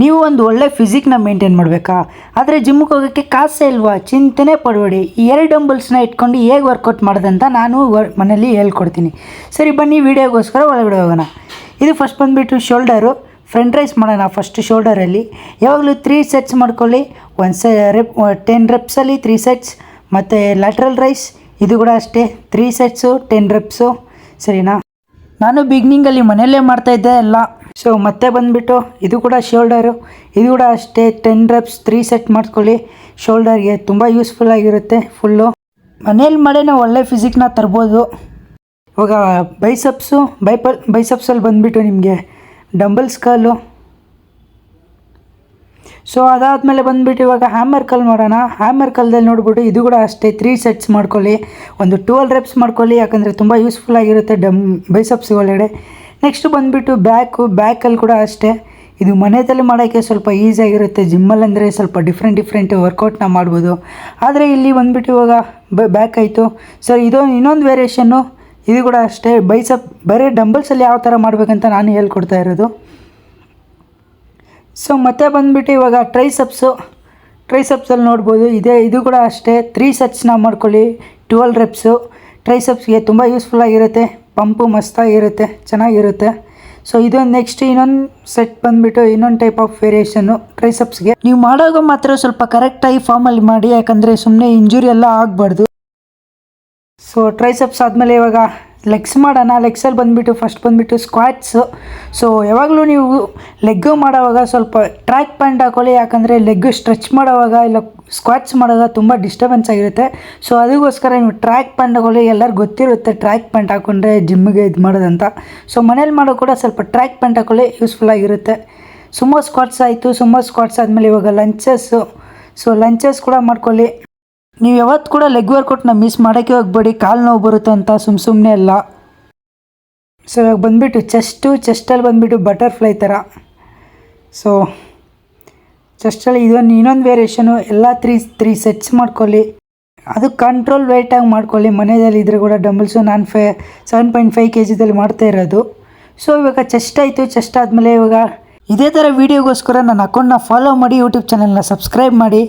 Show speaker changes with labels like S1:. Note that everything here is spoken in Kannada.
S1: ನೀವು ಒಂದು ಒಳ್ಳೆ ಫಿಸಿಕ್ನ ಮೇಂಟೈನ್ ಮಾಡಬೇಕಾ, ಆದರೆ ಜಿಮ್ಗೆ ಹೋಗೋಕ್ಕೆ ಕಾಸೇ ಇಲ್ವಾ, ಚಿಂತೆನೇ ಪಡಬೇಡಿ. ಈ 2 ಡಂಬಲ್ಸ್ನ ಇಟ್ಕೊಂಡು ಹೇಗೆ ವರ್ಕೌಟ್ ಮಾಡೋದಂತ ನಾನು ಮನೇಲಿ ಹೇಳ್ಕೊಡ್ತೀನಿ. ಸರಿ ಬನ್ನಿ ವೀಡಿಯೋಗೋಸ್ಕರ ಒಳಗಡೆ ಹೋಗೋಣ. ಇದು ಫಸ್ಟ್ ಬಂದುಬಿಟ್ಟು ಶೋಲ್ಡರು. ಫ್ರಂಟ್ ರೈಸ್ ಮಾಡೋಣ. ಫಸ್ಟ್ ಶೋಲ್ಡರಲ್ಲಿ ಯಾವಾಗಲೂ 3 ಸೆಟ್ಸ್ ಮಾಡ್ಕೊಳ್ಳಿ. 10 ರೆಪ್ಸಲ್ಲಿ 3 ಸೆಟ್ಸ್. ಮತ್ತು ಲ್ಯಾಟ್ರಲ್ ರೈಸ್ ಇದು ಕೂಡ ಅಷ್ಟೇ 3 ಸೆಟ್ಸು 10 ರೆಪ್ಸು. ಸರಿನಾ? ನಾನು ಬಿಗ್ನಿಂಗಲ್ಲಿ ಮನೆಯಲ್ಲೇ ಮಾಡ್ತಾಯಿದ್ದೆ ಎಲ್ಲ. ಸೊ ಮತ್ತೆ ಬಂದುಬಿಟ್ಟು ಇದು ಕೂಡ ಶೋಲ್ಡರು. ಇದು ಕೂಡ ಅಷ್ಟೇ 10 ರೆಪ್ಸ್ 3 ಸೆಟ್ ಮಾಡ್ಕೊಳ್ಳಿ. ಶೋಲ್ಡರ್ಗೆ ತುಂಬ ಯೂಸ್ಫುಲ್ ಆಗಿರುತ್ತೆ. ಫುಲ್ಲು ಮನೇಲಿ ಮಾಡೇ ನಾವು ಒಳ್ಳೆ ಫಿಸಿಕ್ನ ತರ್ಬೋದು. ಇವಾಗ ಬೈಸಪ್ಸಲ್ಲಿ ಬಂದುಬಿಟ್ಟು ನಿಮಗೆ ಡಂಬಲ್ಸ್ ಕಲ್ಲು. ಸೊ ಅದಾದಮೇಲೆ ಬಂದುಬಿಟ್ಟು ಇವಾಗ ಹ್ಯಾಮರ್ ಕಲ್ ಮಾಡೋಣ. ಹ್ಯಾಮರ್ ಕಲ್ದಲ್ಲಿ ನೋಡ್ಬಿಟ್ಟು ಇದು ಕೂಡ ಅಷ್ಟೇ 3 ಸೆಟ್ಸ್ ಮಾಡ್ಕೊಳ್ಳಿ. ಒಂದು 12 ರೆಪ್ಸ್ ಮಾಡ್ಕೊಳ್ಳಿ, ಯಾಕಂದರೆ ತುಂಬ ಯೂಸ್ಫುಲ್ ಆಗಿರುತ್ತೆ ಬೈಸಪ್ಸ್ ಒಳಗಡೆ. ನೆಕ್ಸ್ಟ್ ಬಂದುಬಿಟ್ಟು ಬ್ಯಾಕಲ್ಲಿ ಕೂಡ ಅಷ್ಟೇ. ಇದು ಮನೆಯಲ್ಲಿ ಮಾಡೋಕ್ಕೆ ಸ್ವಲ್ಪ ಈಸಿಯಾಗಿರುತ್ತೆ. ಜಿಮ್ಮಲ್ಲಿ ಅಂದರೆ ಸ್ವಲ್ಪ ಡಿಫ್ರೆಂಟ್ ವರ್ಕೌಟ್ನ ಮಾಡ್ಬೋದು. ಆದರೆ ಇಲ್ಲಿ ಬಂದುಬಿಟ್ಟು ಇವಾಗ ಬ್ಯಾಕ್ ಆಯಿತು. ಸೊ ಇನ್ನೊಂದು ವೇರಿಯೇಷನ್ನು. ಇದು ಕೂಡ ಅಷ್ಟೇ ಬರೀ ಡಂಬಲ್ಸಲ್ಲಿ ಯಾವ ಥರ ಮಾಡಬೇಕಂತ ನಾನು ಹೇಳ್ಕೊಡ್ತಾ ಇರೋದು. ಸೊ ಮತ್ತೆ ಬಂದುಬಿಟ್ಟು ಇವಾಗ ಟ್ರೈಸಪ್ಸಲ್ಲಿ ನೋಡ್ಬೋದು. ಇದು ಕೂಡ ಅಷ್ಟೇ 3 ಸೆಟ್ಸ್ನ ಮಾಡ್ಕೊಳ್ಳಿ. 12 ರೆಪ್ಸು. ಟ್ರೈಸಪ್ಸ್ಗೆ ತುಂಬ ಯೂಸ್ಫುಲ್ ಆಗಿರುತ್ತೆ. ಪಂಪು ಮಸ್ತಾಗಿರುತ್ತೆ, ಚೆನ್ನಾಗಿರುತ್ತೆ. ಸೊ ಇದೊಂದು ನೆಕ್ಸ್ಟ್ ಇನ್ನೊಂದು ಸೆಟ್ ಬಂದುಬಿಟ್ಟು ಇನ್ನೊಂದು ಟೈಪ್ ಆಫ್ ವೇರಿಯೇಷನ್ನು ಟ್ರೈಸಪ್ಸ್ಗೆ. ನೀವು ಮಾಡೋವಾಗ ಮಾತ್ರ ಸ್ವಲ್ಪ ಕರೆಕ್ಟಾಗಿ ಫಾರ್ಮಲ್ಲಿ ಮಾಡಿ, ಯಾಕಂದರೆ ಸುಮ್ಮನೆ ಇಂಜುರಿ ಎಲ್ಲ ಆಗಬಾರ್ದು. ಸೊ ಟ್ರೈಸಪ್ಸ್ ಆದಮೇಲೆ ಇವಾಗ ಲೆಗ್ಸ್ ಮಾಡೋಣ. ಲೆಗ್ಸಲ್ಲಿ ಬಂದುಬಿಟ್ಟು ಸ್ಕ್ವಾಟ್ಸು. ಸೊ ಯಾವಾಗಲೂ ನೀವು ಲೆಗ್ಗು ಮಾಡೋವಾಗ ಸ್ವಲ್ಪ ಟ್ರ್ಯಾಕ್ ಪ್ಯಾಂಟ್ ಹಾಕೊಳ್ಳಿ, ಯಾಕಂದರೆ ಲೆಗ್ಗು ಸ್ಟ್ರೆಚ್ ಮಾಡೋವಾಗ ಇಲ್ಲ ಸ್ಕ್ವಾಟ್ಸ್ ಮಾಡೋವಾಗ ತುಂಬ ಡಿಸ್ಟರ್ಬೆನ್ಸ್ ಆಗಿರುತ್ತೆ. ಸೊ ಅದಕ್ಕೋಸ್ಕರ ನೀವು ಟ್ರ್ಯಾಕ್ ಪ್ಯಾಂಟ್ ಹಾಕೊಳ್ಳಿ. ಎಲ್ಲರಿಗೂ ಗೊತ್ತಿರುತ್ತೆ ಟ್ರ್ಯಾಕ್ ಪ್ಯಾಂಟ್ ಹಾಕ್ಕೊಂಡ್ರೆ ಜಿಮ್ಮಿಗೆ ಇದು ಮಾಡೋದಂತ. ಸೊ ಮನೇಲಿ ಮಾಡೋ ಕೂಡ ಸ್ವಲ್ಪ ಟ್ರ್ಯಾಕ್ ಪ್ಯಾಂಟ್ ಹಾಕೊಳ್ಳಿ, ಯೂಸ್ಫುಲ್ ಆಗಿರುತ್ತೆ. ಸುಮೋ ಸ್ಕ್ವಾಟ್ಸ್ ಆಯಿತು. ಸುಮೋ ಸ್ಕ್ವಾಟ್ಸ್ ಆದಮೇಲೆ ಇವಾಗ ಲಂಚಸ್ಸು. ಸೊ ಲಂಚಸ್ ಕೂಡ ಮಾಡ್ಕೊಳ್ಳಿ. ನೀವು ಯಾವತ್ತು ಕೂಡ ಲೆಗ್ ವರ್ಕೌಟ್ನ ಮಿಸ್ ಮಾಡೋಕ್ಕೆ ಹೋಗ್ಬೇಡಿ, ಕಾಲು ನೋವು ಬರುತ್ತೆ ಅಂತ ಸುಮ್ಮನೆ ಎಲ್ಲ. ಸೊ ಇವಾಗ ಬಂದುಬಿಟ್ಟು ಚೆಸ್ಟಲ್ಲಿ ಬಂದುಬಿಟ್ಟು ಬಟರ್ಫ್ಲೈ ಥರ. ಸೊ ಚೆಸ್ಟಲ್ಲಿ ಇನ್ನೊಂದು ವೇರಿಯೇಷನು. ಎಲ್ಲ 3 ಸೆಟ್ಸ್ ಮಾಡ್ಕೊಳ್ಳಿ. ಅದು ಕಂಟ್ರೋಲ್ ವೇಟಾಗಿ ಮಾಡ್ಕೊಳ್ಳಿ. ಮನೆಯಲ್ಲಿ ಇದ್ದರೆ ಕೂಡ ಡಂಬಲ್ಸು ನಾನು 7.5 kgದಲ್ಲಿ ಮಾಡ್ತಾ ಇರೋದು. ಸೊ ಇವಾಗ ಚೆಸ್ಟ್ ಆಯಿತು. ಚೆಸ್ಟ್ ಆದಮೇಲೆ ಇವಾಗ ಇದೇ ಥರ ವೀಡಿಯೋಗೋಸ್ಕರ ನನ್ನ ಅಕೌಂಟ್ನ ಫಾಲೋ ಮಾಡಿ, ಯೂಟ್ಯೂಬ್ ಚಾನಲ್ನ ಸಬ್ಸ್ಕ್ರೈಬ್ ಮಾಡಿ.